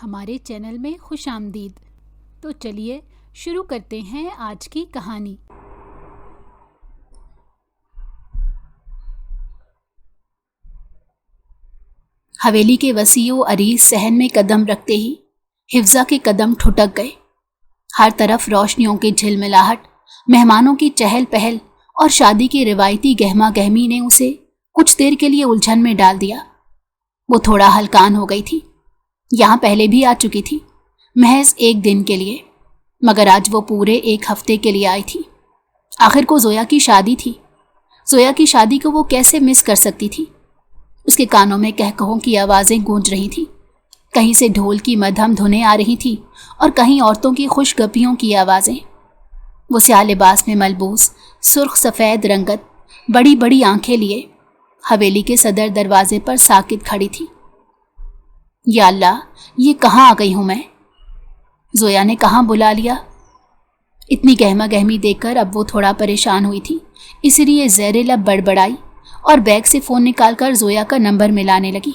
ہمارے چینل میں خوش آمدید۔ تو چلیے شروع کرتے ہیں آج کی کہانی۔ حویلی کے وسیع و عریض صحن میں قدم رکھتے ہی حفظہ کے قدم ٹھٹک گئے۔ ہر طرف روشنیوں کی جھلملاہٹ، مہمانوں کی چہل پہل اور شادی کی روایتی گہما گہمی نے اسے کچھ دیر کے لیے الجھن میں ڈال دیا۔ وہ تھوڑا ہلکان ہو گئی تھی۔ یہاں پہلے بھی آ چکی تھی، محض ایک دن کے لیے، مگر آج وہ پورے ایک ہفتے کے لیے آئی تھی۔ آخر کو زویا کی شادی تھی۔ زویا کی شادی کو وہ کیسے مس کر سکتی تھی؟ اس کے کانوں میں کہکہوں کی آوازیں گونج رہی تھیں، کہیں سے ڈھول کی مدھم دھنیں آ رہی تھیں اور کہیں عورتوں کی خوش گپیوں کی آوازیں۔ وہ سیاہ لباس میں ملبوس، سرخ سفید رنگت، بڑی بڑی آنکھیں لیے حویلی کے صدر دروازے پر ساکت کھڑی تھی۔ یا اللہ، یہ کہاں آ گئی ہوں میں؟ زویا نے کہاں بلا لیا؟ اتنی گہما گہمی دیکھ کر اب وہ تھوڑا پریشان ہوئی تھی، اس لیے زیر لب بڑبڑائی اور بیگ سے فون نکال کر زویا کا نمبر ملانے لگی۔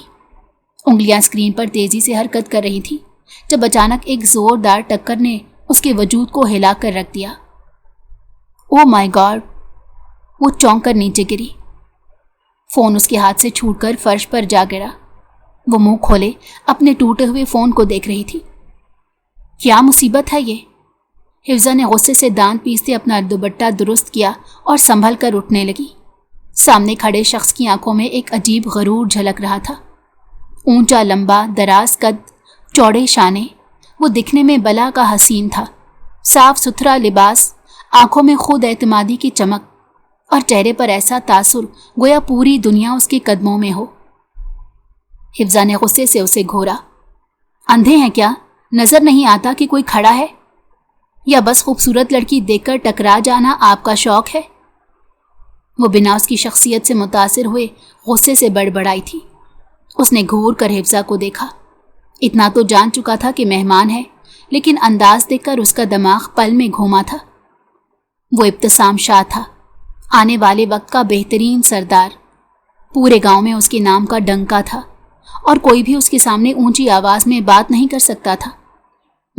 انگلیاں اسکرین پر تیزی سے حرکت کر رہی تھی جب اچانک ایک زوردار ٹکر نے اس کے وجود کو ہلا کر رکھ دیا۔ او مائی گاڈ! وہ چونک کر نیچے گری۔ فون اس کے ہاتھ سے چھوٹ کر فرش پر جا گرا۔ وہ منہ کھولے اپنے ٹوٹے ہوئے فون کو دیکھ رہی تھی۔ کیا مصیبت ہے یہ؟ حفظہ نے غصے سے دانت پیستے اپنا دوپٹہ درست کیا اور سنبھل کر اٹھنے لگی۔ سامنے کھڑے شخص کی آنکھوں میں ایک عجیب غرور جھلک رہا تھا۔ اونچا لمبا دراز قد، چوڑے شانے، وہ دکھنے میں بلا کا حسین تھا۔ صاف ستھرا لباس، آنکھوں میں خود اعتمادی کی چمک اور چہرے پر ایسا تاثر گویا پوری دنیا اس کے قدموں میں ہو۔ حفظہ نے غصے سے اسے گھورا۔ اندھے ہیں کیا؟ نظر نہیں آتا کہ کوئی کھڑا ہے؟ یا بس خوبصورت لڑکی دیکھ کر ٹکرا جانا آپ کا شوق ہے؟ وہ بنا اس کی شخصیت سے متاثر ہوئے غصے سے بڑبڑائی تھی۔ اس نے گھور کر حفظہ کو دیکھا۔ اتنا تو جان چکا تھا کہ مہمان ہے، لیکن انداز دیکھ کر اس کا دماغ پل میں گھوما تھا۔ وہ ابتسام شاہ تھا، آنے والے وقت کا بہترین سردار۔ پورے گاؤں میں اس کے نام کا ڈنکا تھا اور کوئی بھی اس کے سامنے اونچی آواز میں بات نہیں کر سکتا تھا۔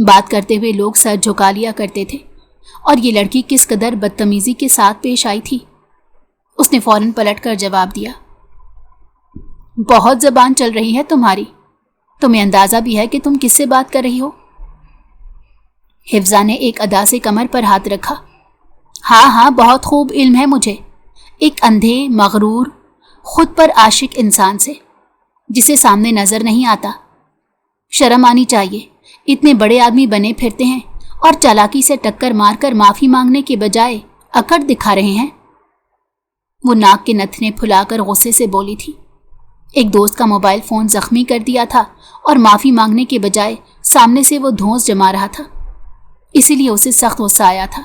بات کرتے ہوئے لوگ سر جھکا لیا کرتے تھے، اور یہ لڑکی کس قدر بدتمیزی کے ساتھ پیش آئی تھی۔ اس نے فوراً پلٹ کر جواب دیا، بہت زبان چل رہی ہے تمہاری، تمہیں اندازہ بھی ہے کہ تم کس سے بات کر رہی ہو؟ حفظہ نے ایک ادا سے کمر پر ہاتھ رکھا۔ ہاں بہت خوب علم ہے مجھے، ایک اندھے، مغرور، خود پر عاشق انسان سے، جسے سامنے نظر نہیں آتا۔ شرم آنی چاہیے، اتنے بڑے آدمی بنے پھرتے ہیں اور چالاکی سے ٹکر مار کر معافی مانگنے کے بجائے اکڑ دکھا رہے ہیں۔ وہ ناک کے نتنے پھلا کر غصے سے بولی تھی۔ ایک دوست کا موبائل فون زخمی کر دیا تھا اور معافی مانگنے کے بجائے سامنے سے وہ دھونس جما رہا تھا، اسی لیے اسے سخت غصہ آیا تھا۔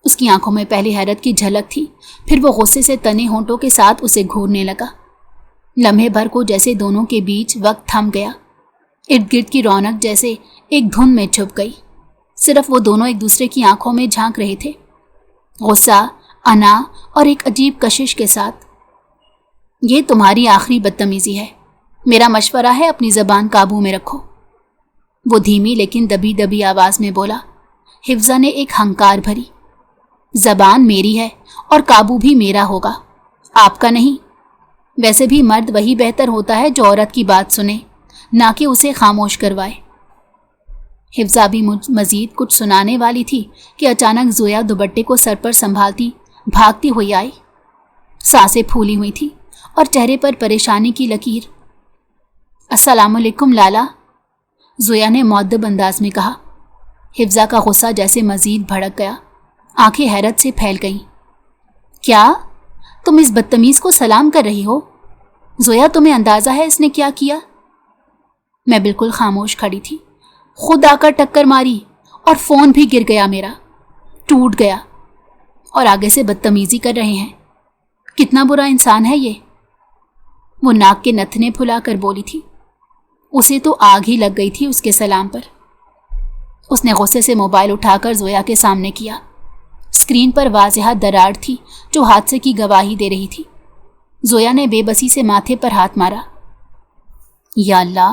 اس کی آنکھوں میں پہلے حیرت کی جھلک تھی، پھر وہ غصے سے تنے ہونٹوں کے ساتھ اسے گھورنے لگا۔ لمحے بھر کو جیسے دونوں کے بیچ وقت تھم گیا، ارد گرد کی رونق جیسے ایک دھن میں چھپ گئی۔ صرف وہ دونوں ایک دوسرے کی آنکھوں میں جھانک رہے تھے، غصہ، انا اور ایک عجیب کشش کے ساتھ۔ یہ تمہاری آخری بدتمیزی ہے، میرا مشورہ ہے اپنی زبان قابو میں رکھو، وہ دھیمی لیکن دبی دبی آواز میں بولا۔ حفظہ نے ایک ہنکار بھری، زبان میری ہے اور قابو بھی میرا ہوگا، آپ کا نہیں۔ ویسے بھی مرد وہی بہتر ہوتا ہے جو عورت کی بات سنے، نہ کہ اسے خاموش کروائے۔ حفظہ بھی مزید کچھ سنانے والی تھی کہ اچانک زویا دوپٹے کو سر پر سنبھالتی بھاگتی ہوئی آئی۔ سانسیں پھولی ہوئی تھی اور چہرے پر پریشانی کی لکیر۔ السلام علیکم لالا، زویا نے مؤدب انداز میں کہا۔ حفظہ کا غصہ جیسے مزید بھڑک گیا، آنکھیں حیرت سے پھیل گئیں۔ کیا تم اس بدتمیز کو سلام کر رہی ہو؟ زویا، تمہیں اندازہ ہے اس نے کیا کیا؟ میں بالکل خاموش کھڑی تھی، خود آ کر ٹکر ماری اور فون بھی گر گیا، میرا ٹوٹ گیا، اور آگے سے بدتمیزی کر رہے ہیں۔ کتنا برا انسان ہے یہ، وہ ناک کے نتنے پھلا کر بولی تھی۔ اسے تو آگ ہی لگ گئی تھی اس کے سلام پر۔ اس نے غصے سے موبائل اٹھا کر زویا کے سامنے کیا۔ اسکرین پر واضح دراڑ تھی جو حادثے کی گواہی دے رہی تھی۔ زویا نے بے بسی سے ماتھے پر ہاتھ مارا۔ یا اللہ،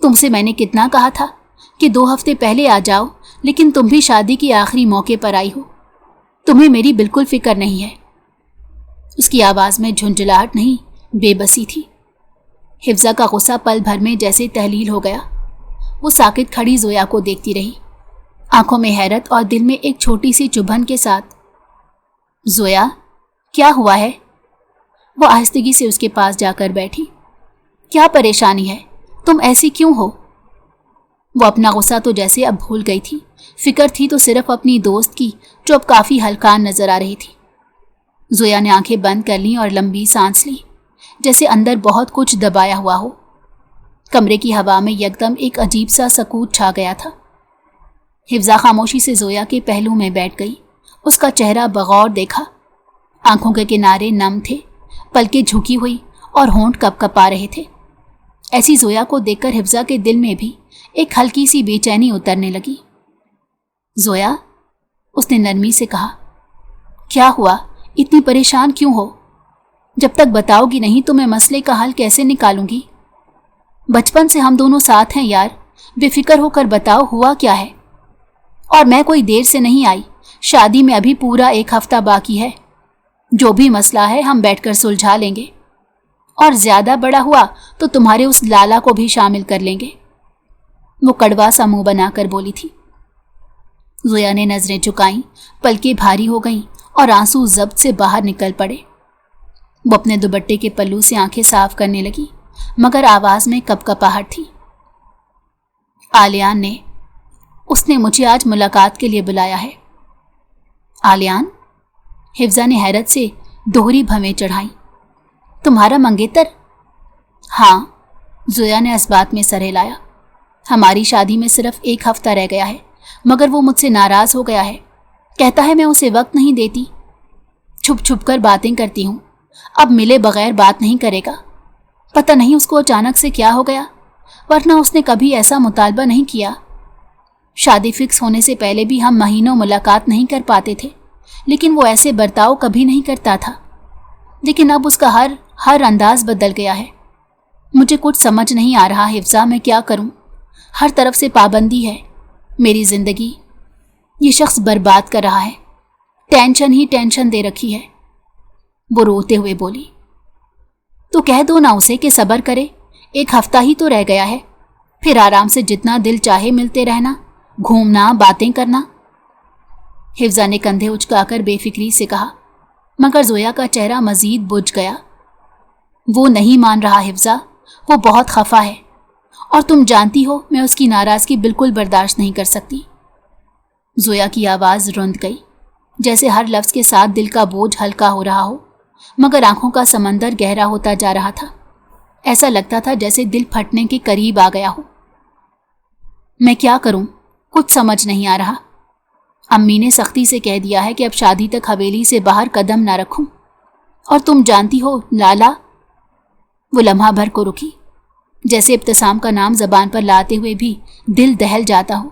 تم سے میں نے کتنا کہا تھا کہ 2 ہفتے پہلے آ جاؤ، لیکن تم بھی شادی کی آخری موقع پر آئی ہو۔ تمہیں میری بالکل فکر نہیں ہے۔ اس کی آواز میں جھنجھلاہٹ نہیں، بے بسی تھی۔ حفظہ کا غصہ پل بھر میں جیسے تحلیل ہو گیا۔ وہ ساکت کھڑی زویا کو دیکھتی رہی، آنکھوں میں حیرت اور دل میں ایک چھوٹی سی چبھن کے ساتھ۔ زویا، کیا ہوا ہے؟ وہ آہستگی سے اس کے پاس جا کر بیٹھی۔ کیا پریشانی ہے؟ تم ایسی کیوں ہو؟ وہ اپنا غصہ تو جیسے اب بھول گئی تھی، فکر تھی تو صرف اپنی دوست کی جو اب کافی ہلکان نظر آ رہی تھی۔ زویا نے آنکھیں بند کر لیں اور لمبی سانس لی، جیسے اندر بہت کچھ دبایا ہوا ہو۔ کمرے کی ہوا میں یکدم ایک عجیب سا سکوت چھا گیا تھا۔ حفظہ خاموشی سے زویا کے پہلو میں بیٹھ گئی، اس کا چہرہ بغور دیکھا۔ آنکھوں کے کنارے نم تھے، پلکیں جھکی ہوئی اور ہونٹ کپ کپا رہے تھے۔ ایسی زویا کو دیکھ کر حفظہ کے دل میں بھی ایک ہلکی سی بے چینی اترنے لگی۔ زویا، اس نے نرمی سے کہا، کیا ہوا؟ اتنی پریشان کیوں ہو؟ جب تک بتاؤ گی نہیں تو میں مسئلے کا حل کیسے نکالوں گی؟ بچپن سے ہم دونوں ساتھ ہیں یار، بے فکر ہو کر بتاؤ ہوا کیا ہے؟ اور میں کوئی دیر سے نہیں آئی، شادی میں ابھی پورا 1 ہفتہ باقی ہے۔ جو بھی مسئلہ ہے ہم بیٹھ کر سلجھا لیں گے، اور زیادہ بڑا ہوا تو تمہارے اس لالا کو بھی شامل کر لیں گے۔ وہ کڑوا سا منہ بنا کر بولی تھی۔ زویا نے نظریں جھکائیں، پلکیں بھاری ہو گئیں اور آنسو ضبط سے باہر نکل پڑے۔ وہ اپنے دوپٹے کے پلو سے آنکھیں صاف کرنے لگی، مگر آواز میں کپ کپاہٹ تھی۔ آلیان نے، اس نے مجھے آج ملاقات کے لیے بلایا ہے۔ آلیان؟ حفظہ نے حیرت سے دوہری بھویں چڑھائیں۔ تمہارا منگیتر؟ ہاں، زویا نے اس بات میں سر ہلایا۔ ہماری شادی میں صرف 1 ہفتہ رہ گیا ہے، مگر وہ مجھ سے ناراض ہو گیا ہے۔ کہتا ہے میں اسے وقت نہیں دیتی، چھپ چھپ کر باتیں کرتی ہوں، اب ملے بغیر بات نہیں کرے گا۔ پتہ نہیں اس کو اچانک سے کیا ہو گیا، ورنہ اس نے کبھی ایسا مطالبہ نہیں کیا۔ شادی فکس ہونے سے پہلے بھی ہم مہینوں ملاقات نہیں کر پاتے تھے، لیکن وہ ایسے برتاؤ کبھی نہیں کرتا تھا۔ لیکن اب اس کا ہر انداز بدل گیا ہے۔ مجھے کچھ سمجھ نہیں آ رہا حفظہ، میں کیا کروں؟ ہر طرف سے پابندی ہے، میری زندگی یہ شخص برباد کر رہا ہے، ٹینشن ہی ٹینشن دے رکھی ہے۔ وہ روتے ہوئے بولی، تو کہہ دو نا اسے کہ صبر کرے، 1 ہفتہ ہی تو رہ گیا ہے، پھر آرام سے جتنا دل چاہے ملتے رہنا، گھومنا، باتیں کرنا۔ حفظہ نے کندھے اچکا کر بے فکری سے کہا، مگر زویا کا چہرہ مزید بجھ گیا۔ وہ نہیں مان رہا حفظہ، وہ بہت خفا ہے، اور تم جانتی ہو میں اس کی ناراضگی بالکل برداشت نہیں کر سکتی۔ زویا کی آواز رند گئی، جیسے ہر لفظ کے ساتھ دل کا بوجھ ہلکا ہو رہا ہو، مگر آنکھوں کا سمندر گہرا ہوتا جا رہا تھا۔ ایسا لگتا تھا جیسے دل پھٹنے کے قریب آ گیا ہو۔ میں کیا کروں؟ کچھ سمجھ نہیں آ رہا۔ امی نے سختی سے کہہ دیا ہے کہ اب شادی تک حویلی سے باہر قدم نہ رکھوں، اور تم جانتی ہو لالا۔ وہ لمحہ بھر کو رکی، جیسے ابتسام کا نام زبان پر لاتے ہوئے بھی دل دہل جاتا ہو۔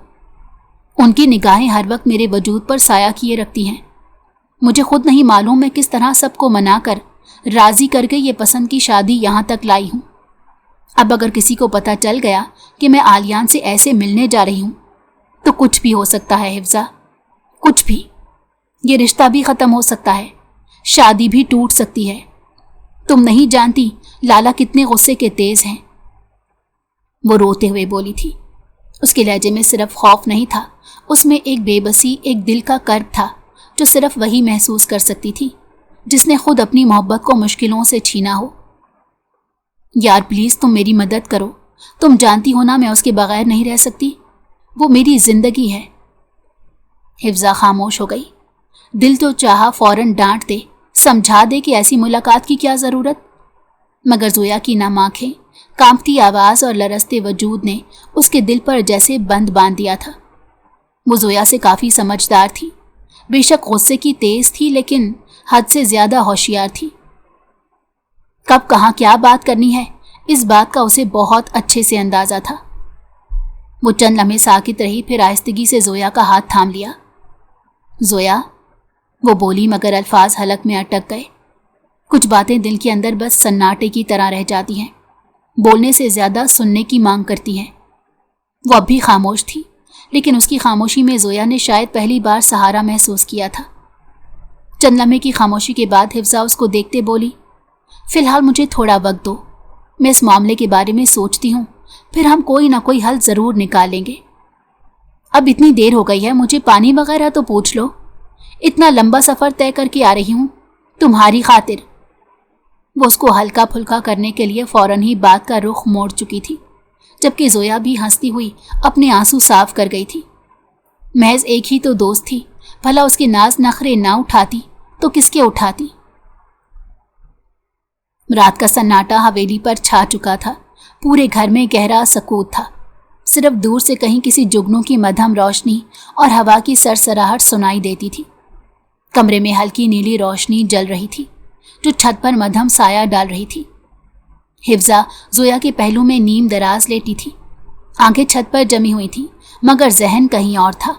ان کی نگاہیں ہر وقت میرے وجود پر سایہ کیے رکھتی ہیں۔ مجھے خود نہیں معلوم میں کس طرح سب کو منا کر، راضی کر کے یہ پسند کی شادی یہاں تک لائی ہوں۔ اب اگر کسی کو پتہ چل گیا کہ میں آلیان سے ایسے ملنے جا رہی ہوں تو کچھ بھی ہو سکتا ہے حفظہ، کچھ بھی۔ یہ رشتہ بھی ختم ہو سکتا ہے، شادی بھی ٹوٹ سکتی ہے۔ تم نہیں جانتی لالا کتنے غصے کے تیز ہیں۔ وہ روتے ہوئے بولی تھی۔ اس کے لہجے میں صرف خوف نہیں تھا، اس میں ایک بے بسی، ایک دل کا کرب تھا جو صرف وہی محسوس کر سکتی تھی جس نے خود اپنی محبت کو مشکلوں سے چھینا ہو۔ یار پلیز تم میری مدد کرو، تم جانتی ہو نا میں اس کے بغیر نہیں رہ سکتی، وہ میری زندگی ہے۔ حفظہ خاموش ہو گئی۔ دل تو چاہا فوراً ڈانٹ دے، سمجھا دے کہ ایسی ملاقات کی کیا ضرورت، مگر زویا کی نم آنکھیں، کانپتی آواز اور لرزتے وجود نے اس کے دل پر جیسے بند باندھ دیا تھا۔ وہ زویا سے کافی سمجھدار تھی، بے شک غصے کی تیز تھی، لیکن حد سے زیادہ ہوشیار تھی۔ کب کہاں کیا بات کرنی ہے، اس بات کا اسے بہت اچھے سے اندازہ تھا۔ وہ چند لمحے ساکت رہی، پھر آہستگی سے زویا کا ہاتھ تھام لیا۔ زویا، وہ بولی، مگر الفاظ حلق میں اٹک گئے۔ کچھ باتیں دل کے اندر بس سناٹے کی طرح رہ جاتی ہیں۔ بولنے سے زیادہ سننے کی مانگ کرتی ہیں۔ وہ اب بھی خاموش تھی، لیکن اس کی خاموشی میں زویا نے شاید پہلی بار سہارا محسوس کیا تھا۔ چند لمحے کی خاموشی کے بعد حفظہ اس کو دیکھتے بولی، فی الحال مجھے تھوڑا وقت دو، میں اس معاملے کے بارے میں سوچتی ہوں، پھر ہم کوئی نہ کوئی حل ضرور نکالیں گے۔ اب اتنی دیر ہو گئی ہے، مجھے پانی وغیرہ تو پوچھ لو، اتنا لمبا سفر طے کر کے آ رہی ہوں تمہاری خاطر۔ وہ اس کو ہلکا پھلکا کرنے کے لیے فوراً ہی بات کا رخ موڑ چکی تھی، جبکہ زویا بھی ہنستی ہوئی اپنے آنسو صاف کر گئی تھی۔ محض ایک ہی تو دوست تھی، بھلا اس کے ناز نخرے نہ اٹھاتی تو کس کے اٹھاتی؟ رات کا سناٹا حویلی پر چھا چکا تھا، پورے گھر میں گہرا سکوت تھا، صرف دور سے کہیں کسی جگنوں کی مدھم روشنی اور ہوا کی سرسراہٹ سنائی دیتی تھی۔ کمرے میں ہلکی نیلی روشنی جل رہی تھی جو چھت پر مدھم سایہ ڈال رہی تھی۔ حفظہ زویا کے پہلو میں نیم دراز لیٹی تھی، آنکھیں چھت پر جمی ہوئی تھی، مگر ذہن کہیں اور تھا۔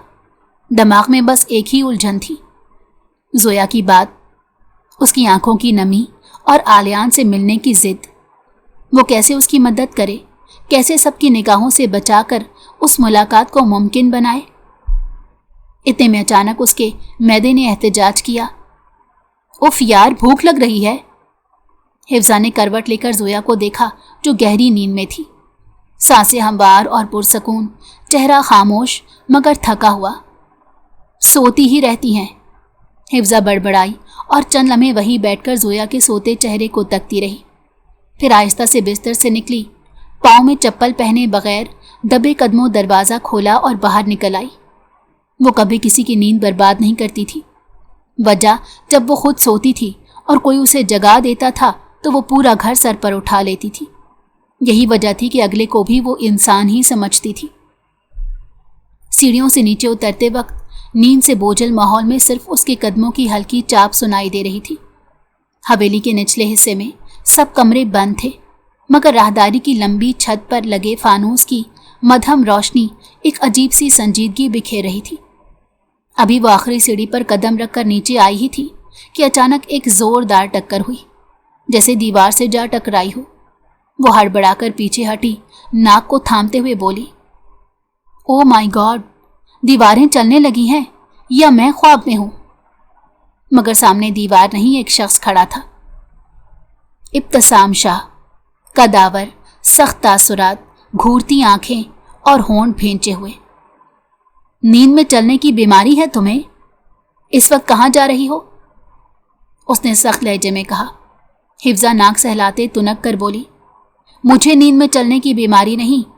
دماغ میں بس ایک ہی الجھن تھی، زویا کی بات، اس کی آنکھوں کی نمی اور آلیان سے ملنے کی ضد۔ وہ کیسے اس کی مدد کرے، کیسے سب کی نگاہوں سے بچا کر اس ملاقات کو ممکن بنائے؟ اتنے میں اچانک اس کے معدے نے احتجاج کیا، اف یار بھوک لگ رہی ہے۔ حفظہ نے کروٹ لے کر زویا کو دیکھا جو گہری نیند میں تھی، سانسیں ہموار اور پرسکون، چہرہ خاموش مگر تھکا ہوا۔ سوتی ہی رہتی ہیں، حفظہ بڑبڑائی اور چند لمحے وہیں بیٹھ کر زویا کے سوتے چہرے کو تکتی رہی، پھر آہستہ سے بستر سے نکلی، پاؤں میں چپل پہنے بغیر دبے قدموں دروازہ کھولا اور باہر نکل آئی۔ وہ کبھی کسی کی نیند برباد نہیں کرتی تھی، وجہ جب وہ خود سوتی تھی اور کوئی اسے جگا دیتا تھا تو وہ پورا گھر سر پر اٹھا لیتی تھی۔ یہی وجہ تھی کہ اگلے کو بھی وہ انسان ہی سمجھتی تھی۔ سیڑھیوں سے نیچے اترتے وقت نیند سے بوجھل ماحول میں صرف اس کے قدموں کی ہلکی چاپ سنائی دے رہی تھی۔ حویلی کے نچلے حصے میں سب کمرے بند تھے، مگر راہداری کی لمبی چھت پر لگے فانوس کی مدھم روشنی ایک عجیب سی سنجیدگی بکھیر رہی تھی۔ ابھی وہ آخری سیڑھی پر قدم رکھ کر نیچے آئی ہی تھی کہ اچانک ایک زوردار ٹکر ہوئی، جیسے دیوار سے جا ٹکرائی ہو۔ وہ ہڑبڑا کر پیچھے ہٹی، ناک کو تھامتے ہوئے بولی، او مائی گاڈ، دیواریں چلنے لگی ہیں یا میں خواب میں ہوں؟ مگر سامنے دیوار نہیں، ایک شخص کھڑا تھا، ابتسام شاہ، قداور، سخت تاثرات، گھورتی آنکھیں اور ہونٹ بھینچے ہوئے۔ نیند میں چلنے کی بیماری ہے تمہیں؟ اس وقت کہاں جا رہی ہو؟ اس نے سخت لہجے میں کہا۔ حفظہ ناک سہلاتے تنک کر بولی، مجھے نیند میں چلنے کی بیماری نہیں،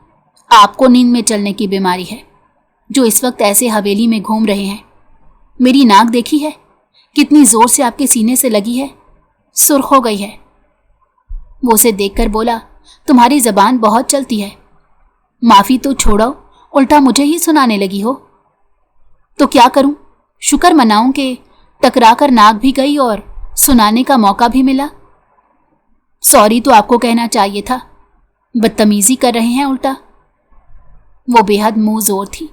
آپ کو نیند میں چلنے کی بیماری ہے، جو اس وقت ایسے حویلی میں گھوم رہے ہیں۔ میری ناک دیکھی ہے کتنی زور سے آپ کے سینے سے لگی ہے، سرخ ہو گئی ہے۔ وہ اسے دیکھ کر بولا، تمہاری زبان بہت چلتی ہے، معافی تو چھوڑو، الٹا مجھے ہی سنانے لگی ہو۔ تو کیا کروں، شکر مناؤں کہ ٹکرا کر ناک بھی گئی اور سنانے کا موقع بھی ملا؟ سوری تو آپ کو کہنا چاہیے تھا، بدتمیزی کر رہے ہیں الٹا۔ وہ بے حد منہ زور تھی،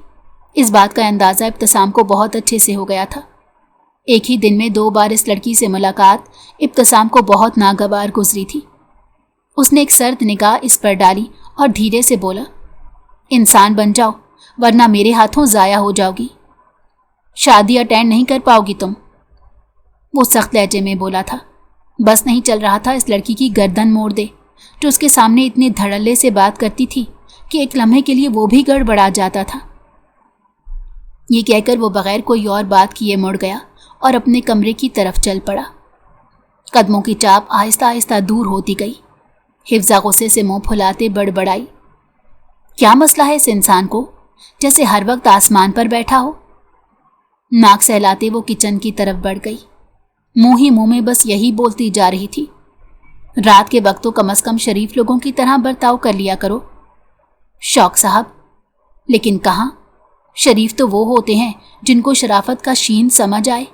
اس بات کا اندازہ ابتسام کو بہت اچھے سے ہو گیا تھا۔ ایک ہی دن میں 2 بار اس لڑکی سے ملاقات ابتسام کو بہت ناگوار گزری تھی۔ اس نے ایک سرد نگاہ اس پر ڈالی اور دھیرے سے بولا، انسان بن جاؤ ورنہ میرے ہاتھوں ضائع ہو جاؤ گی، شادی اٹینڈ نہیں کر پاؤ گی تم۔ وہ سخت لہجے میں بولا تھا، بس نہیں چل رہا تھا اس لڑکی کی گردن موڑ دے جو اس کے سامنے اتنے دھڑلے سے بات کرتی تھی کہ ایک لمحے کے لیے وہ بھی گڑبڑا جاتا تھا۔ یہ کہہ کر وہ بغیر کوئی اور بات کیے مڑ گیا اور اپنے کمرے کی طرف چل پڑا۔ قدموں کی چاپ آہستہ آہستہ دور ہوتی گئی۔ حفظہ غصے سے منہ پھلاتے بڑبڑائی، کیا مسئلہ ہے اس انسان کو، جیسے ہر وقت آسمان پر بیٹھا ہو؟ ناک سہلاتے وہ کچن کی طرف بڑھ گئی، منہ ہی منہ میں بس یہی بولتی جا رہی تھی، رات کے وقت تو کم از کم شریف لوگوں کی طرح برتاؤ کر لیا کرو۔ شوق صاحب، لیکن کہاں، شریف تو وہ ہوتے ہیں جن کو شرافت کا شین سمجھ آئے۔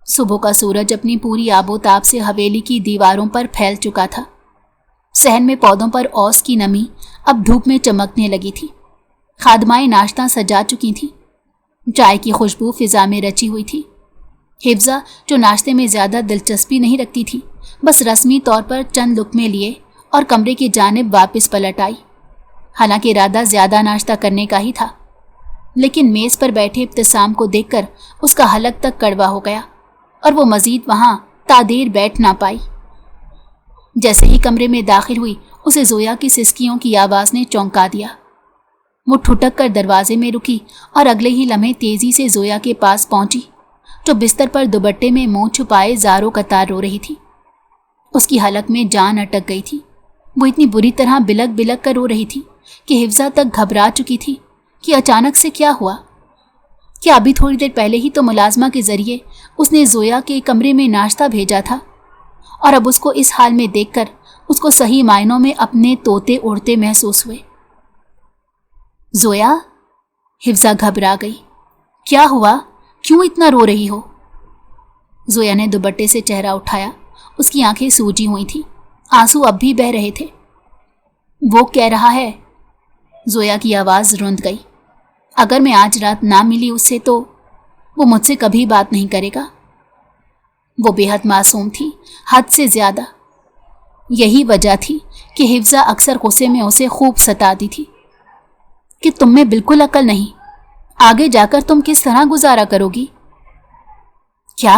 صبح کا سورج اپنی پوری آب و تاب سے حویلی کی دیواروں پر پھیل چکا تھا۔ صحن میں پودوں پر اوس کی نمی اب دھوپ میں چمکنے لگی تھی۔ خادمائیں ناشتہ سجا چکی تھیں، چائے کی خوشبو فضا میں رچی ہوئی تھی۔ حفظہ جو ناشتے میں زیادہ دلچسپی نہیں رکھتی تھی، بس رسمی طور پر چند لقمے لیے اور کمرے کی جانب واپس پلٹ آئی۔ حالانکہ ارادہ زیادہ ناشتہ کرنے کا ہی تھا، لیکن میز پر بیٹھے ابتسام کو دیکھ کر اس کا حلق تک کڑوا ہو گیا اور وہ مزید وہاں تادیر بیٹھ نہ پائی۔ جیسے ہی کمرے میں داخل ہوئی اسے زویا کی سسکیوں کی آواز نے چونکا دیا۔ وہ ٹھٹک کر دروازے میں رکی اور اگلے ہی لمحے تیزی سے زویا کے پاس پہنچی، جو بستر پر دوپٹے میں منہ چھپائے زاروں قطار رو رہی تھی۔ اس کی حلق میں جان اٹک گئی تھی۔ وہ اتنی بری طرح بلک بلک کر رو رہی تھی کہ حفظہ تک گھبرا چکی تھی کہ اچانک سے کیا ہوا۔ کیا ابھی تھوڑی دیر پہلے ہی تو ملازمہ کے ذریعے اس نے زویا کے کمرے میں ناشتہ بھیجا تھا، اور اب اس کو اس حال میں دیکھ کر اس کو صحیح معنوں میں اپنے طوطے اڑتے محسوس ہوئے۔ زویا، حفظہ گھبرا گئی۔ کیا ہوا؟ کیوں اتنا رو رہی ہو؟ زویا نے دوپٹے سے چہرہ اٹھایا۔ اس کی آنکھیں سوجی ہوئی تھیں، آنسو اب بھی بہہ رہے تھے۔ وہ کہہ رہا ہے، زویا کی آواز رند گئی، اگر میں آج رات نہ ملی اس سے تو وہ مجھ سے کبھی بات نہیں کرے گا۔ وہ بے حد معصوم تھی، حد سے زیادہ۔ یہی وجہ تھی کہ حفظہ اکثر غصے میں اسے خوب ستاتی تھی کہ تم میں بالکل عقل نہیں، آگے جا کر تم کس طرح گزارا کرو گی؟ کیا؟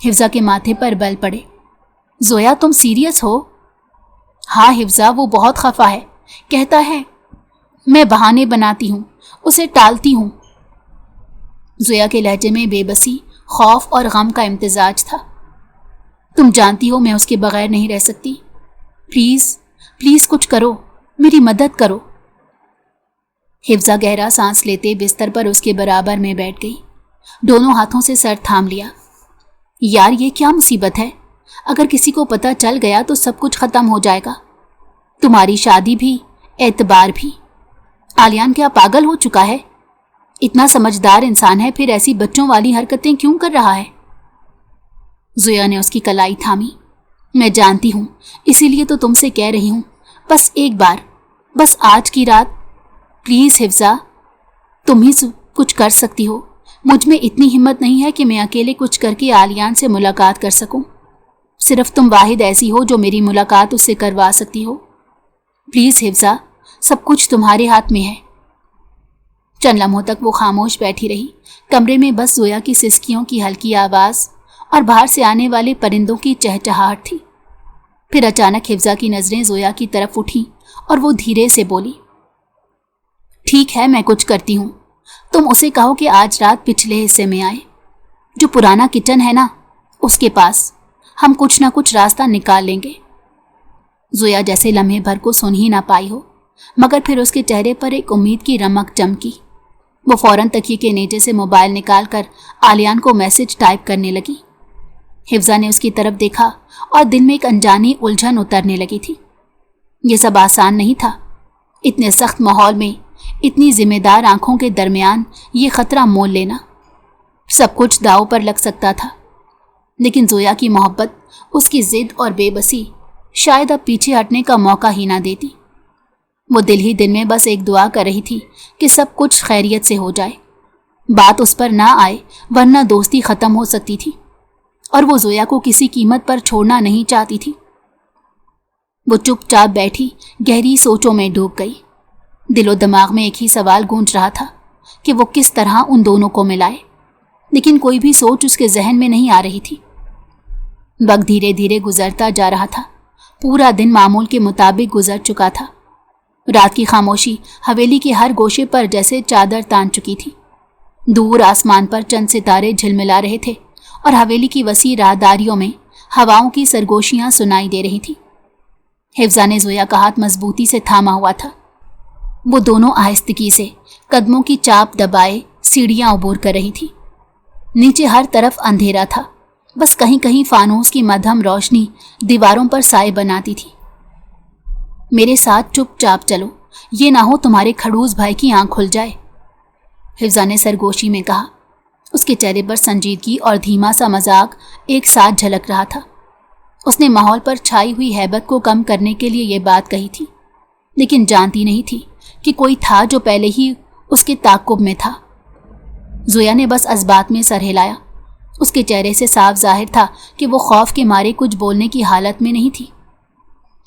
حفظہ کے ماتھے پر بل پڑے۔ زویا، تم سیریس ہو؟ ہاں حفظہ، وہ بہت خفا ہے، کہتا ہے میں بہانے بناتی ہوں، اسے ٹالتی ہوں۔ زویا کے لہجے میں بے بسی، خوف اور غم کا امتزاج تھا۔ تم جانتی ہو میں اس کے بغیر نہیں رہ سکتی، پلیز پلیز کچھ کرو، میری مدد کرو۔ حفظہ گہرا سانس لیتے بستر پر اس کے برابر میں بیٹھ گئی، دونوں ہاتھوں سے سر تھام لیا۔ یار، یہ کیا مصیبت ہے؟ اگر کسی کو پتہ چل گیا تو سب کچھ ختم ہو جائے گا، تمہاری شادی بھی، اعتبار بھی۔ آلیان کیا پاگل ہو چکا ہے؟ اتنا سمجھدار انسان ہے، پھر ایسی بچوں والی حرکتیں کیوں کر رہا ہے؟ زویا نے اس کی کلائی تھامی۔ میں جانتی ہوں، اسی لیے تو تم سے کہہ رہی ہوں، بس ایک بار، بس آج کی رات، پلیز حفظہ، تم ہی کچھ کر سکتی ہو۔ مجھ میں اتنی ہمت نہیں ہے کہ میں اکیلے کچھ کر کے آلیان سے ملاقات کر سکوں۔ صرف تم واحد ایسی ہو جو میری ملاقات اس سے کروا سکتی ہو۔ پلیز حفظہ، سب کچھ تمہارے ہاتھ میں ہے۔ چند لمحوں تک وہ خاموش بیٹھی رہی۔ کمرے میں بس زویا کی سسکیوں کی ہلکی آواز اور باہر سے آنے والے پرندوں کی چہچہاہٹ تھی۔ پھر اچانک حفظہ کی نظریں زویا کی طرف اٹھیں اور وہ دھیرے سے بولی، ٹھیک ہے، میں کچھ کرتی ہوں۔ تم اسے کہو کہ آج رات پچھلے حصے میں آئے، جو پرانا کچن ہے نا، اس کے پاس۔ ہم کچھ نہ کچھ راستہ نکال لیں گے۔ زویا جیسے لمحے بھر کو سن ہی نہ پائی ہو، مگر پھر اس کے چہرے پر ایک امید کی رمق چمکی۔ وہ فوراً تکیے کے نیچے سے موبائل نکال کر آلیان کو میسج ٹائپ کرنے لگی۔ حفظہ نے اس کی طرف دیکھا اور دل میں ایک انجانی الجھن اترنے لگی تھی۔ یہ سب آسان نہیں تھا۔ اتنے سخت ماحول میں، اتنی ذمہ دار آنکھوں کے درمیان یہ خطرہ مول لینا، سب کچھ داؤ پر لگ سکتا تھا۔ لیکن زویا کی محبت، اس کی ضد اور بے بسی شاید اب پیچھے ہٹنے کا موقع ہی نہ دیتی۔ وہ دل ہی دل میں بس ایک دعا کر رہی تھی کہ سب کچھ خیریت سے ہو جائے، بات اس پر نہ آئے، ورنہ دوستی ختم ہو سکتی تھی، اور وہ زویا کو کسی قیمت پر چھوڑنا نہیں چاہتی تھی۔ وہ چپ چاپ بیٹھی گہری سوچوں میں ڈوب گئی۔ دل و دماغ میں ایک ہی سوال گونج رہا تھا کہ وہ کس طرح ان دونوں کو ملائے، لیکن کوئی بھی سوچ اس کے ذہن میں نہیں آ رہی تھی۔ وقت دھیرے دھیرے گزرتا جا رہا تھا۔ پورا دن معمول کے مطابق گزر چکا تھا۔ رات کی خاموشی حویلی کے ہر گوشے پر جیسے چادر تان چکی تھی۔ دور آسمان پر چند ستارے جھلملا رہے تھے اور حویلی کی وسیع راہداریوں میں ہواؤں کی سرگوشیاں سنائی دے رہی تھیں۔ حفظہ نے زویا کا ہاتھ مضبوطی سے تھاما ہوا تھا۔ وہ دونوں آہستگی سے قدموں کی چاپ دبائے سیڑھیاں عبور کر رہی تھی۔ نیچے ہر طرف اندھیرا تھا، بس کہیں کہیں فانوس کی مدھم روشنی دیواروں پر سائے بناتی تھی۔ میرے ساتھ چپ چاپ چلو، یہ نہ ہو تمہارے کھڑوس بھائی کی آنکھ کھل جائے، حفظہ نے سرگوشی میں کہا۔ اس کے چہرے پر سنجیدگی اور دھیما سا مذاق ایک ساتھ جھلک رہا تھا۔ اس نے ماحول پر چھائی ہوئی ہیبت کو کم کرنے کے لیے یہ بات کہی تھی، لیکن جانتی نہیں تھی کہ کوئی تھا جو پہلے ہی اس کے تعاقب میں تھا۔ زویا نے بس اسبات میں سر ہلایا۔ اس کے چہرے سے صاف ظاہر تھا کہ وہ خوف کے مارے کچھ بولنے کی حالت میں نہیں تھی۔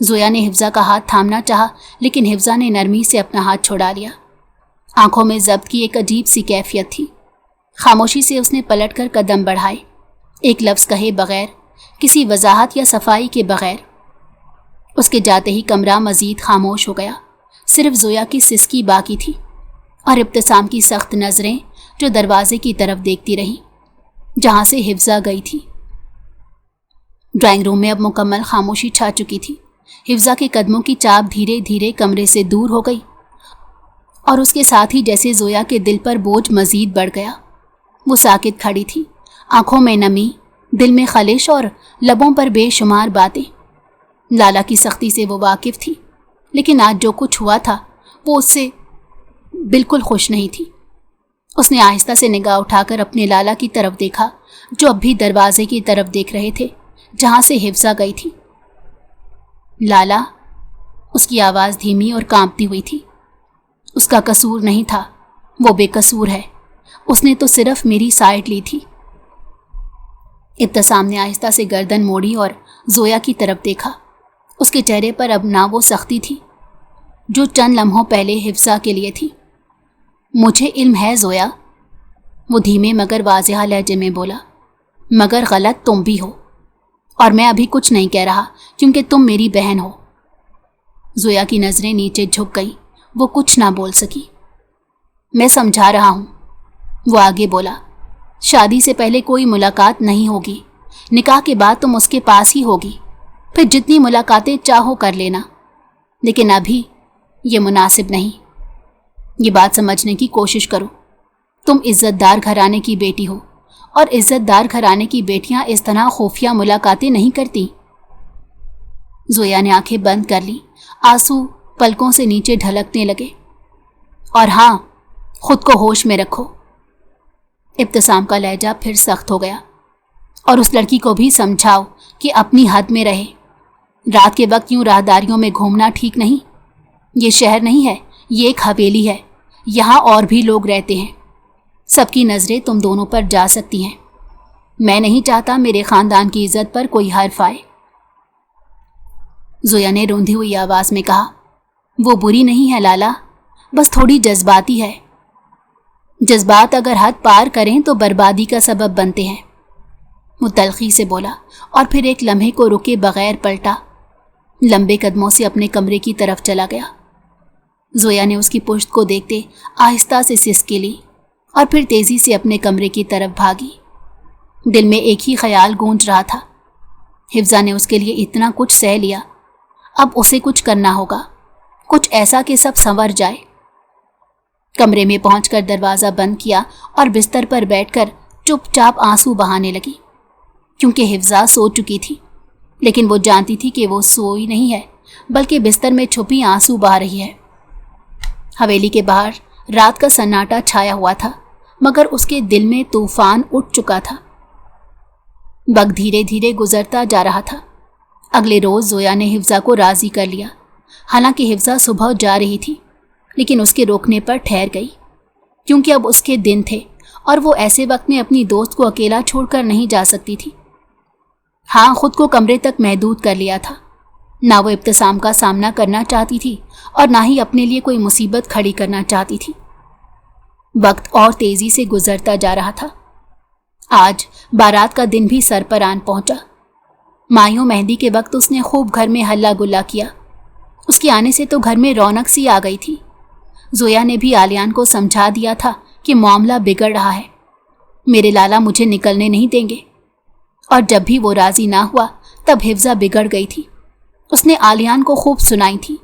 زویا نے حفظہ کا ہاتھ تھامنا چاہا لیکن حفظہ نے نرمی سے اپنا ہاتھ چھڑا لیا۔ آنکھوں میں ضبط کی ایک عجیب سی کیفیت تھی۔ خاموشی سے اس نے پلٹ کر قدم بڑھائے، ایک لفظ کہے بغیر، کسی وضاحت یا صفائی کے بغیر۔ اس کے جاتے ہی کمرہ مزید خاموش ہو گیا، صرف زویا کی سسکی باقی تھی اور ابتسام کی سخت نظریں جو دروازے کی طرف دیکھتی رہیں جہاں سے حفظہ گئی تھی۔ ڈرائنگ روم میں اب مکمل خاموشی چھا چکی تھی۔ حفظہ کے قدموں کی چاپ دھیرے دھیرے کمرے سے دور ہو گئی اور اس کے ساتھ ہی جیسے زویا کے دل پر بوجھ مزید بڑھ گیا۔ وہ ساکت کھڑی تھی، آنکھوں میں نمی، دل میں خلش اور لبوں پر بے شمار باتیں۔ لالا کی سختی سے وہ واقف تھی، لیکن آج جو کچھ ہوا تھا وہ اس سے بالکل خوش نہیں تھی۔ اس نے آہستہ سے نگاہ اٹھا کر اپنے لالا کی طرف دیکھا جو اب بھی دروازے کی طرف دیکھ رہے تھے جہاں سے حفظہ گئی تھی۔ لالا، اس کی آواز دھیمی اور کانپتی ہوئی تھی۔ اس کا قصور نہیں تھا، وہ بے قصور ہے، اس نے تو صرف میری سائیڈ لی تھی۔ ابتسام نے آہستہ سے گردن موڑی اور زویا کی طرف دیکھا۔ اس کے چہرے پر اب نہ وہ سختی تھی جو چند لمحوں پہلے حفظہ کے لیے تھی۔ مجھے علم ہے زویا، وہ دھیمے مگر واضح لہجے میں بولا، مگر غلط تم بھی ہو، اور میں ابھی کچھ نہیں کہہ رہا کیونکہ تم میری بہن ہو۔ زویا کی نظریں نیچے جھک گئیں، وہ کچھ نہ بول سکی۔ میں سمجھا رہا ہوں، وہ آگے بولا، شادی سے پہلے کوئی ملاقات نہیں ہوگی، نکاح کے بعد تم اس کے پاس ہی ہوگی، پھر جتنی ملاقاتیں چاہو کر لینا، لیکن ابھی یہ مناسب نہیں۔ یہ بات سمجھنے کی کوشش کرو، تم عزت دار گھرانے کی بیٹی ہو اور عزت دار گھرانے کی بیٹیاں اس طرح خفیہ ملاقاتیں نہیں کرتی۔ زویا نے آنکھیں بند کر لی، آنسو پلکوں سے نیچے ڈھلکنے لگے۔ اور ہاں، خود کو ہوش میں رکھو۔ ابتسام کا لہجہ پھر سخت ہو گیا، اور اس لڑکی کو بھی سمجھاؤ کہ اپنی حد میں رہے۔ رات کے وقت یوں راہداریوں میں گھومنا ٹھیک نہیں۔ یہ شہر نہیں ہے، یہ ایک حویلی ہے، یہاں اور بھی لوگ رہتے ہیں، سب کی نظریں تم دونوں پر جا سکتی ہیں۔ میں نہیں چاہتا میرے خاندان کی عزت پر کوئی حرف آئے۔ زویا نے روندھی ہوئی آواز میں کہا، وہ بری نہیں ہے لالا، بس تھوڑی جذباتی ہے۔ جذبات اگر حد پار کریں تو بربادی کا سبب بنتے ہیں، وہ تلخی سے بولا اور پھر ایک لمحے کو رکے بغیر پلٹا، لمبے قدموں سے اپنے کمرے کی طرف چلا گیا۔ زویا نے اس کی پشت کو دیکھتے آہستہ سے سسکی لی اور پھر تیزی سے اپنے کمرے کی طرف بھاگی۔ دل میں ایک ہی خیال گونج رہا تھا، حفظہ نے اس کے لیے اتنا کچھ سہ لیا، اب اسے کچھ کرنا ہوگا، کچھ ایسا کہ سب سنور جائے۔ کمرے میں پہنچ کر دروازہ بند کیا اور بستر پر بیٹھ کر چپ چاپ آنسو بہانے لگی، کیونکہ حفظہ سو چکی تھی، لیکن وہ جانتی تھی کہ وہ سوئی نہیں ہے بلکہ بستر میں چھپی آنسو بہا رہی ہے۔ حویلی کے باہر رات کا سناٹا چھایا ہوا تھا، مگر اس کے دل میں طوفان اٹھ چکا تھا۔ وقت دھیرے دھیرے گزرتا جا رہا تھا۔ اگلے روز زویا نے حفظہ کو راضی کر لیا، حالانکہ حفظہ صبح جا رہی تھی، لیکن اس کے روکنے پر ٹھہر گئی، کیونکہ اب اس کے دن تھے اور وہ ایسے وقت میں اپنی دوست کو اکیلا چھوڑ کر نہیں جا سکتی تھی۔ ہاں، خود کو کمرے تک محدود کر لیا تھا، نہ وہ ابتسام کا سامنا کرنا چاہتی تھی اور نہ ہی اپنے لیے کوئی مصیبت کھڑی کرنا چاہتی تھی۔ وقت اور تیزی سے گزرتا جا رہا تھا۔ آج بارات کا دن بھی سر پر آن پہنچا۔ مایوں مہندی کے وقت اس نے خوب گھر میں ہلا گلا کیا۔ اس کے آنے سے تو گھر میں رونق سی آ گئی تھی۔ زویا نے بھی آلیان کو سمجھا دیا تھا کہ معاملہ بگڑ رہا ہے، میرے لالا مجھے نکلنے نہیں دیں گے، اور جب بھی وہ راضی نہ ہوا تب حفظہ بگڑ گئی تھی۔ اس نے آلیان کو خوب سنائی تھی،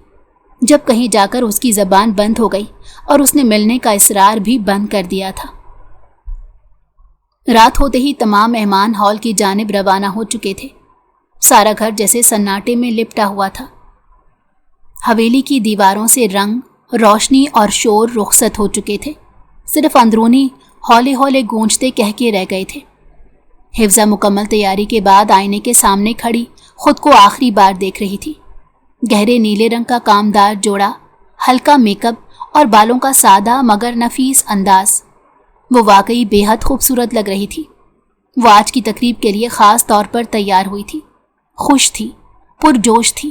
جب کہیں جا کر اس کی زبان بند ہو گئی اور اس نے ملنے کا اصرار بھی بند کر دیا تھا۔ رات ہوتے ہی تمام مہمان ہال کی جانب روانہ ہو چکے تھے۔ سارا گھر جیسے سناٹے میں لپٹا ہوا تھا۔ حویلی کی دیواروں سے رنگ، روشنی اور شور رخصت ہو چکے تھے، صرف اندرونی ہولے ہولے گونجتے کہکے رہ گئے تھے۔ حفظہ مکمل تیاری کے بعد آئینے کے سامنے کھڑی خود کو آخری بار دیکھ رہی تھی۔ گہرے نیلے رنگ کا کامدار جوڑا، ہلکا میک اپ اور بالوں کا سادہ مگر نفیس انداز، وہ واقعی بے حد خوبصورت لگ رہی تھی۔ وہ آج کی تقریب کے لیے خاص طور پر تیار ہوئی تھی، خوش تھی، پرجوش تھی۔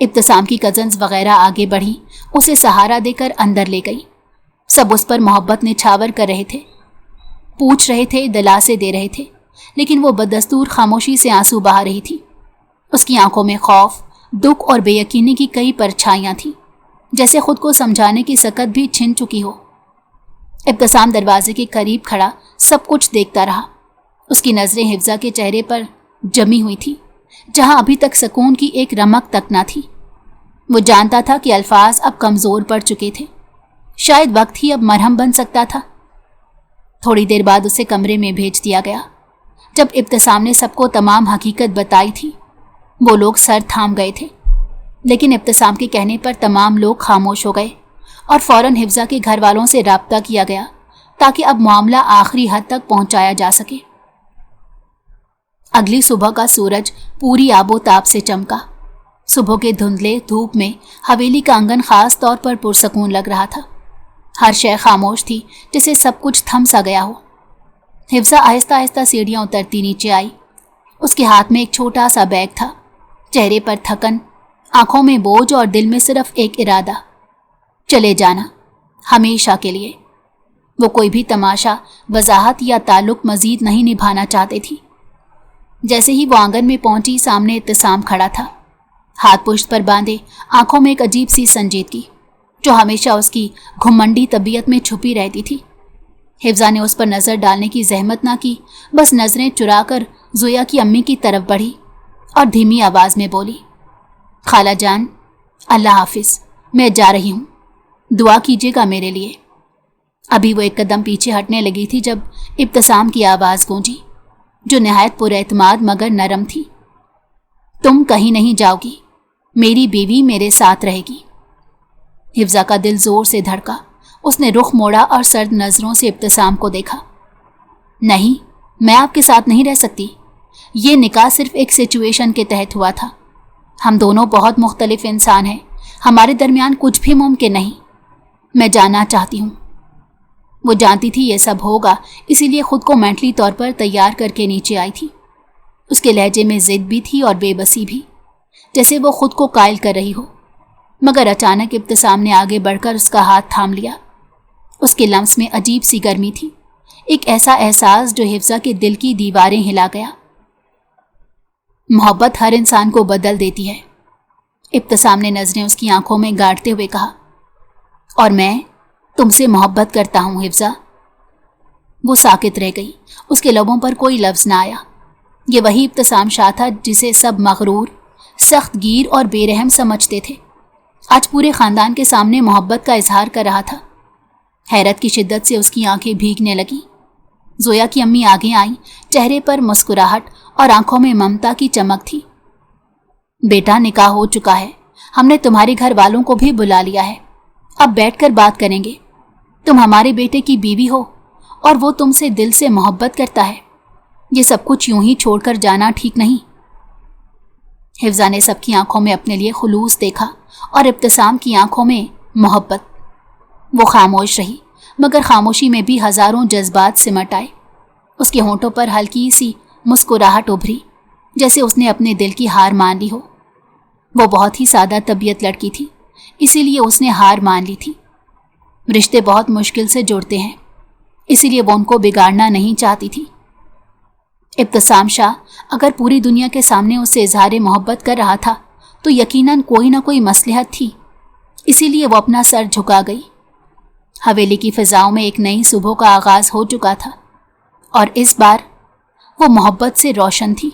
ابتسام کی کزنز وغیرہ آگے بڑھی، اسے سہارا دے کر اندر لے گئی۔ سب اس پر محبت نچھاور کر رہے تھے، پوچھ رہے تھے، دلاسے دے رہے تھے، لیکن وہ بددستور خاموشی سے آنسو بہا رہی تھی۔ اس کی آنکھوں میں خوف، دکھ اور بے یقینی کی کئی پرچھائیاں تھیں، جیسے خود کو سمجھانے کی سکت بھی چھن چکی ہو۔ ابتسام دروازے کے قریب کھڑا سب کچھ دیکھتا رہا۔ اس کی نظریں حفظہ کے چہرے پر جمی ہوئی تھی، جہاں ابھی تک سکون کی ایک رمق تک نہ تھی۔ وہ جانتا تھا کہ الفاظ اب کمزور پڑ چکے تھے، شاید وقت ہی اب مرہم بن سکتا تھا۔ تھوڑی دیر بعد اسے کمرے میں بھیج دیا گیا۔ جب ابتسام نے سب کو تمام حقیقت بتائی تھی، وہ لوگ سر تھام گئے تھے، لیکن ابتسام کے کہنے پر تمام لوگ خاموش ہو گئے اور فوراً حفظہ کے گھر والوں سے رابطہ کیا گیا تاکہ اب معاملہ آخری حد تک پہنچایا جا سکے۔ اگلی صبح کا سورج پوری آب و تاب سے چمکا۔ صبح کے دھندلے دھوپ میں حویلی کا آنگن خاص طور پر پرسکون لگ رہا تھا۔ ہر شے خاموش تھی، جیسے سب کچھ تھم سا گیا ہو۔ حفظہ آہستہ آہستہ سیڑھیاں اترتی نیچے آئی۔ اس کے ہاتھ میں ایک چھوٹا سا بیگ تھا، چہرے پر تھکن، آنکھوں میں بوجھ اور دل میں صرف ایک ارادہ، چلے جانا، ہمیشہ کے لیے۔ وہ کوئی بھی تماشا، وضاحت یا تعلق مزید نہیں نبھانا چاہتے تھی۔ جیسے ہی وہ آنگن میں پہنچی، سامنے ابتسام کھڑا تھا، ہاتھ پشت پر باندھے، آنکھوں میں ایک عجیب سی سنجیدگی جو ہمیشہ اس کی گھمنڈی طبیعت میں چھپی رہتی تھی۔ حفظہ نے اس پر نظر ڈالنے کی زحمت نہ کی، بس نظریں چرا کر زویا کی امی کی طرف بڑھی اور دھیمی آواز میں بولی، خالہ جان، اللہ حافظ، میں جا رہی ہوں، دعا کیجیے گا میرے لیے۔ ابھی وہ ایک قدم پیچھے ہٹنے لگی تھی جب ابتسام کی آواز گونجی، جو نہایت پر اعتماد مگر نرم تھی، تم کہیں نہیں جاؤ گی، میری بیوی میرے ساتھ رہے گی۔ حفظہ کا دل زور سے دھڑکا۔ اس نے رخ موڑا اور سرد نظروں سے ابتسام کو دیکھا۔ نہیں، میں آپ کے ساتھ نہیں رہ سکتی۔ یہ نکاح صرف ایک سچویشن کے تحت ہوا تھا۔ ہم دونوں بہت مختلف انسان ہیں، ہمارے درمیان کچھ بھی ممکن نہیں۔ میں جانا چاہتی ہوں۔ وہ جانتی تھی یہ سب ہوگا، اسی لیے خود کو مینٹلی طور پر تیار کر کے نیچے آئی تھی۔ اس کے لہجے میں ضد بھی تھی اور بے بسی بھی، جیسے وہ خود کو قائل کر رہی ہو۔ مگر اچانک ابتسام نے آگے بڑھ کر اس کا ہاتھ تھام لیا۔ اس کے لمس میں عجیب سی گرمی تھی، ایک ایسا احساس جو حفظہ کے دل کی دیواریں ہلا گیا۔ محبت ہر انسان کو بدل دیتی ہے، ابتسام نے نظریں اس کی آنکھوں میں گاڑتے ہوئے کہا، اور میں تم سے محبت کرتا ہوں حفظہ۔ وہ ساکت رہ گئی، اس کے لبوں پر کوئی لفظ نہ آیا۔ یہ وہی ابتسام شاہ تھا جسے سب مغرور، سخت گیر اور بے رحم سمجھتے تھے، آج پورے خاندان کے سامنے محبت کا اظہار کر رہا تھا۔ حیرت کی شدت سے اس کی آنکھیں بھیگنے لگیں۔ زویا کی امی آگے آئیں، چہرے پر مسکراہٹ اور آنکھوں میں ممتا کی چمک تھی۔ بیٹا، نکاح ہو چکا ہے، ہم نے تمہارے گھر والوں کو بھی بلا لیا ہے، اب بیٹھ کر بات کریں گے۔ تم ہمارے بیٹے کی بیوی ہو اور وہ تم سے دل سے محبت کرتا ہے، یہ سب کچھ یوں ہی چھوڑ کر جانا ٹھیک نہیں۔ حفظہ نے سب کی آنکھوں میں اپنے لیے خلوص دیکھا اور ابتسام کی آنکھوں میں محبت۔ وہ خاموش رہی، مگر خاموشی میں بھی ہزاروں جذبات سمٹ آئے۔ اس کے ہونٹوں پر ہلکی سی مسکراہٹ ابھری، جیسے اس نے اپنے دل کی ہار مان لی ہو۔ وہ بہت ہی سادہ طبیعت لڑکی تھی، اسی لیے اس نے ہار مان لی تھی۔ رشتے بہت مشکل سے جڑتے ہیں، اسی لیے وہ ان کو بگاڑنا نہیں چاہتی تھی۔ ابتسام شاہ اگر پوری دنیا کے سامنے اس سے اظہار محبت کر رہا تھا تو یقیناً کوئی نہ کوئی مصلحت تھی، اسی لیے وہ اپنا سر جھکا گئی۔ حویلی کی فضاؤں میں ایک نئی صبح کا آغاز ہو چکا تھا، اور اس بار وہ محبت سے روشن تھی۔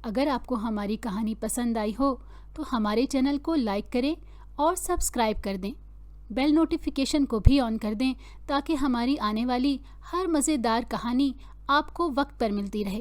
اگر آپ کو ہماری کہانی پسند آئی ہو تو ہمارے چینل کو لائک کریں اور سبسکرائب کر دیں۔ بیل نوٹیفیکیشن کو بھی آن کر دیں تاکہ ہماری آنے والی ہر مزیدار کہانی آپ کو وقت پر ملتی رہے۔